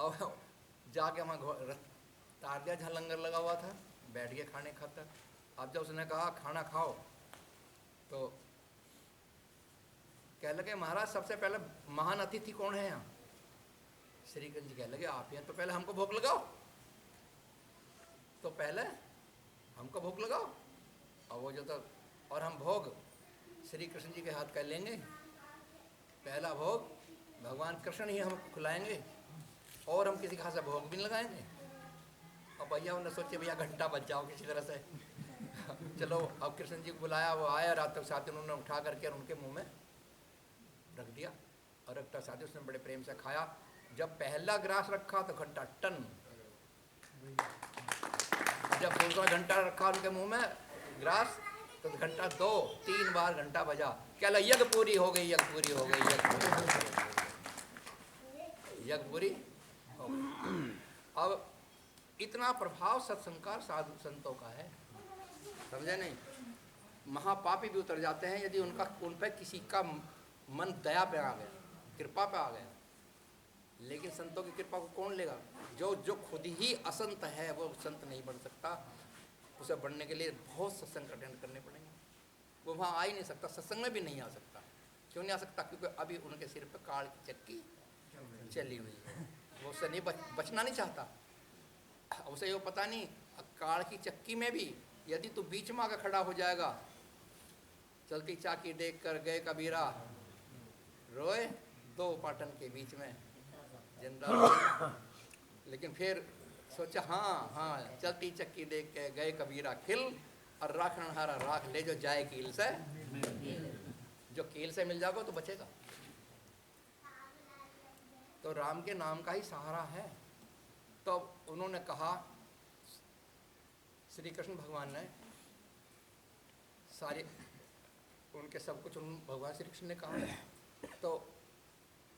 अब जाके वहाँ तार दिया जहाँ लंगर लगा हुआ था, बैठ गए खाने खाकर। अब जब उसने कहा खाना खाओ तो कह लगे महाराज सबसे पहले महान अतिथि कौन है यहाँ? श्री कृष्ण जी कह लगे आप हैं तो पहले हमको भोग लगाओ, तो पहले हमको भोग लगाओ। और वो जो तो और हम भोग श्री कृष्ण जी के हाथ कर लेंगे, पहला भोग भगवान कृष्ण ही हमको खिलाएंगे और हम किसी खास भोग भी नहीं लगाएंगे। और भैया उन्होंने सोचे भैया घंटा बच जाओ किसी तरह से चलो अब कृष्ण जी को बुलाया, वो आया, रात तक साथ उन्होंने उठा करके और उनके मुंह में रख दिया और रखता साथ उसने बड़े प्रेम से खाया। जब पहला ग्रास रखा तो घंटा टन, जब दूसरा घंटा रखा उनके मुंह में ग्रास तो घंटा 2-3 बार घंटा बजा। क्या लगा यज्ञ पूरी हो गई, यज्ञ पूरी हो गई, यज्ञ पूरी हो गई। अब इतना प्रभाव सत्संकार साधु संतों का है, समझे नहीं? महापापी भी उतर जाते हैं यदि उनका उन पर किसी का मन दया पे आ गया, कृपा पे आ गया। लेकिन संतों की कृपा को कौन लेगा? जो खुद ही असंत है वो संत नहीं बन सकता। उसे बनने के लिए बहुत सत्संग अटेंड करने पड़ेंगे। वो वहाँ आ ही नहीं सकता, सत्संग में भी नहीं आ सकता। क्यों नहीं आ सकता? क्योंकि अभी उनके सिर पर काल की चक्की चली हुई है, वो उससे नहीं बचना नहीं चाहता। उसे ये पता नहीं काल की चक्की में भी यदि तू बीच में आकर खड़ा हो जाएगा, चलती चाकी देख कर गए कबीरा रोए 2 पाटन के बीच में जिंदा। लेकिन फिर सोचा हाँ चलती चक्की देख के गए कबीरा खिल, और राखण हारा राख ले जो जाए कील से। जो कील से मिल जाएगा तो बचेगा। तो राम के नाम का ही सहारा है। तो उन्होंने कहा, श्री कृष्ण भगवान ने सारे उनके सब कुछ भगवान श्री कृष्ण ने कहा। तो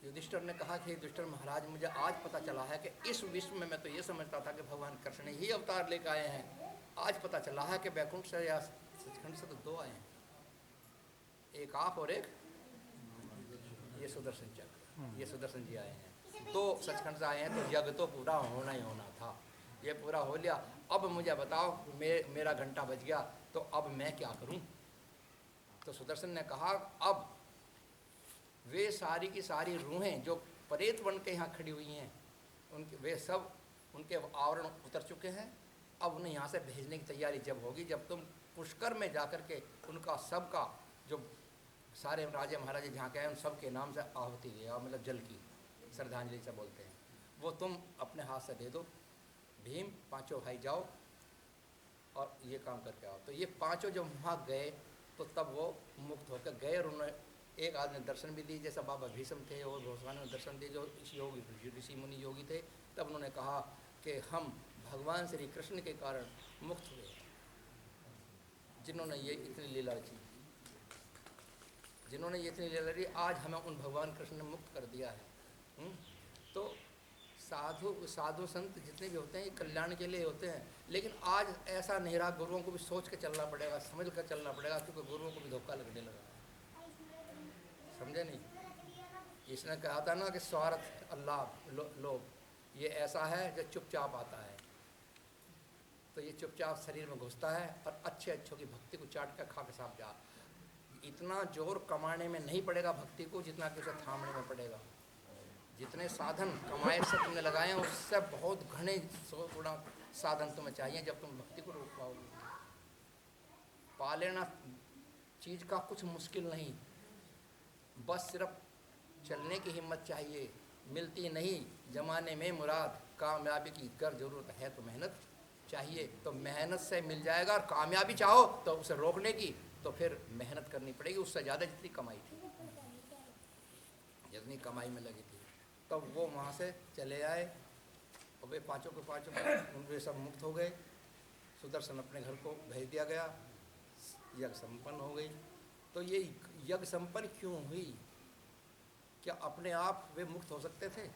युधिष्ठिर ने कहा कि युधिष्ठिर महाराज मुझे आज पता चला है कि इस विश्व में मैं तो ये समझता था कि भगवान कृष्ण ही अवतार लेकर आए हैं, आज पता चला है कि बैकुंठ से या सचखंड से तो 2 आए हैं, एक आप और एक ये सुदर्शन चक्र, ये सुदर्शन जी आए हैं। 2 सचखंड से आए हैं, तो यज्ञ तो पूरा होना ही होना था, ये पूरा हो लिया। अब मुझे बताओ मेरा घंटा बज गया तो अब मैं क्या करूं? तो सुदर्शन ने कहा अब वे सारी की सारी रूहें जो प्रेत बन के यहाँ खड़ी हुई हैं, उनके वे सब उनके आवरण उतर चुके हैं। अब उन्हें यहाँ से भेजने की तैयारी जब होगी जब तुम पुष्कर में जाकर के उनका सबका जो सारे राजे महाराजे जहाँ के हैं उन सब के नाम से आहुति दिया, मतलब जल की श्रद्धांजलि से बोलते हैं, वो तुम अपने हाथ से दे दो। भीम 5 भाई जाओ और ये काम करके आओ। तो ये 5 जब वहाँ गए तो तब वो मुक्त होकर गए और उन्होंने एक आदमी दर्शन भी दी, जैसा बाबा भीष्म थे और गोस्वामी ने दर्शन दिए जो योगी ऋषि मुनि योगी थे। तब उन्होंने कहा कि हम भगवान श्री कृष्ण के कारण मुक्त हुए, जिन्होंने ये इतनी लीला की, जिन्होंने ये इतनी लीला की, आज हमें उन भगवान कृष्ण ने मुक्त कर दिया है। तो साधु संत जितने भी होते हैं ये कल्याण के लिए होते हैं। लेकिन आज ऐसा नहीं रहा, गुरुओं को भी सोच के चलना पड़ेगा, समझ कर चलना पड़ेगा, क्योंकि गुरुओं को भी धोखा लगने लगा, समझे नहीं? इसने कहा था ना कि स्वार्थ अल्लाह लोभ ये ऐसा है जो चुपचाप आता है। तो ये चुपचाप शरीर में घुसता है और अच्छों की भक्ति को चाट कर खा के साफ जा। इतना जोर कमाने में नहीं पड़ेगा भक्ति को जितना कि उसे थामने में पड़ेगा। जितने साधन कमाए से तुमने लगाए हैं उससे बहुत घने 100 गुना साधन तुम्हें चाहिए जब तुम भक्ति को रोक पाओगे। पा लेना चीज़ का कुछ मुश्किल नहीं, बस सिर्फ चलने की हिम्मत चाहिए। मिलती नहीं जमाने में मुराद, कामयाबी की कर जरूरत है तो मेहनत चाहिए। तो मेहनत से मिल जाएगा, और कामयाबी चाहो तो उसे रोकने की तो फिर मेहनत करनी पड़ेगी उससे ज़्यादा जितनी कमाई थी, जितनी कमाई में लगी थी। तब वो वहाँ से चले आए और वे 5 के 5 उनके सब मुक्त हो गए। सुदर्शन अपने घर को भेज दिया गया, यज्ञ संपन्न हो गई। तो ये यज्ञ संपन्न क्यों हुई? क्या अपने आप वे मुक्त हो सकते थे?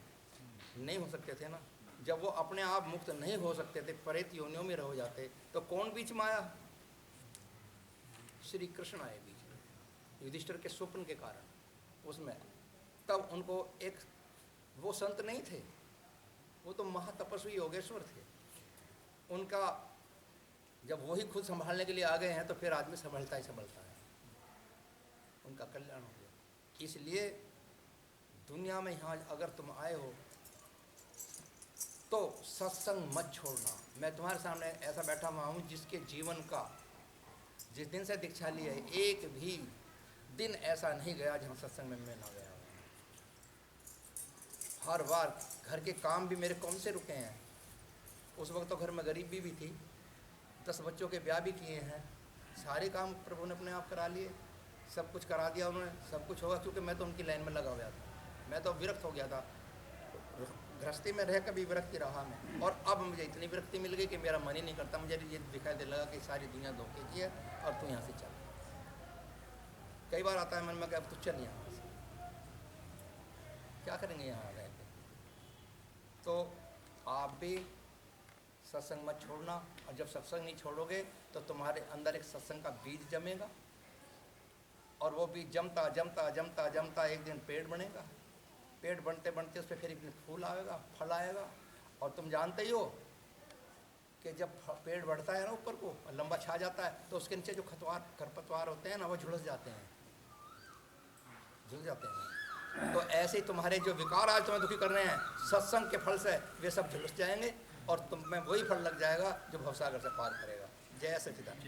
नहीं हो सकते थे ना। जब वो अपने आप मुक्त नहीं हो सकते थे, प्रेत योनियों में रह जाते, तो कौन बीच में आया? श्री कृष्ण आए बीच में, युधिष्ठिर के स्वप्न के कारण उसमें। तब उनको एक वो संत नहीं थे, वो वो तो महातपस्वी योगेश्वर थे। उनका जब वही खुद संभालने के लिए आ गए हैं तो फिर आदमी संभलता ही संभलता है, उनका कल्याण हो गया। इसलिए दुनिया में यहाँ अगर तुम आए हो तो सत्संग मत छोड़ना। मैं तुम्हारे सामने ऐसा बैठा हुआ हूँ जिसके जीवन का, जिस दिन से दीक्षा ली है, एक भी दिन ऐसा नहीं गया जहाँ सत्संग में मैं ना गया हूँ। हर बार घर के काम भी मेरे कौन से रुके हैं। उस वक्त तो घर में गरीबी भी थी, 10 बच्चों के ब्याह भी किए हैं, सारे काम प्रभु ने अपने आप करा लिए, सब कुछ करा दिया उन्होंने, सब कुछ होगा। क्योंकि मैं तो उनकी लाइन में लगा हुआ था, मैं तो विरक्त हो गया था, गृहस्थी में रह कभी विरक्ति रहा मैं। और अब मुझे इतनी विरक्ति मिल गई कि मेरा मन ही नहीं करता, मुझे ये दिखाई दे लगा कि सारी दुनिया धोखे की है और तू यहाँ से चल। कई बार आता है मन में कि अब तू चल यहाँ से, क्या करेंगे यहाँ रह के। तो आप भी सत्संग मत छोड़ना, और जब सत्संग नहीं छोड़ोगे तो तुम्हारे अंदर एक सत्संग का बीज जमेगा, और वो बीज जमता जमता जमता जमता एक दिन पेड़ बनेगा। पेड़ बनते बनते उस पर फिर एक फूल आएगा, फल आएगा। और तुम जानते ही हो कि जब पेड़ बढ़ता है ना ऊपर को, लंबा छा जाता है, तो उसके नीचे जो खरपतवार होते हैं ना, वो झुलस जाते हैं, झुल जाते हैं। तो ऐसे ही तुम्हारे जो विकार आज तुम्हें दुखी कर रहे हैं, सत्संग के फल से वे सब झुलस जाएंगे, और तुम में वही फल लग जाएगा जो भवसागर से पार करेगा। जय सच्चिदानंद।